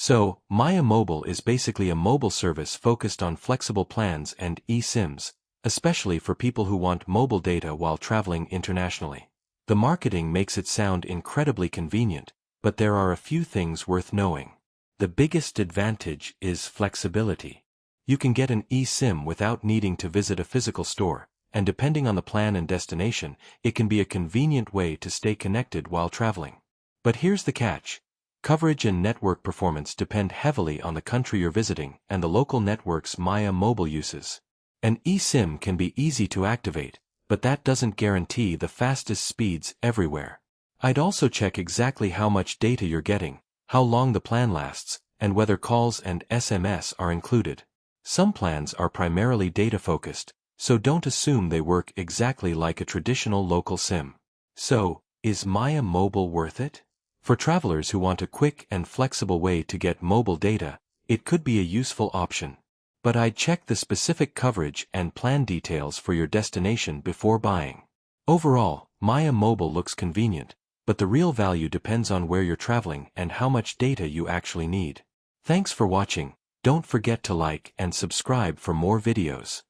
So, Maya Mobile is basically a mobile service focused on flexible plans and eSIMs, especially for people who want mobile data while traveling internationally. The marketing makes it sound incredibly convenient, but there are a few things worth knowing. The biggest advantage is flexibility. You can get an eSIM without needing to visit a physical store, and depending on the plan and destination, it can be a convenient way to stay connected while traveling. But here's the catch. Coverage and network performance depend heavily on the country you're visiting and the local network's Maya Mobile uses. An eSIM can be easy to activate, but that doesn't guarantee the fastest speeds everywhere. I'd also check exactly how much data you're getting, how long the plan lasts, and whether calls and SMS are included. Some plans are primarily data-focused, so don't assume they work exactly like a traditional local SIM. So, is Maya Mobile worth it? For travelers who want a quick and flexible way to get mobile data, it could be a useful option. But I'd check the specific coverage and plan details for your destination before buying. Overall, Maya Mobile looks convenient, but the real value depends on where you're traveling and how much data you actually need. Thanks for watching. Don't forget to like and subscribe for more videos.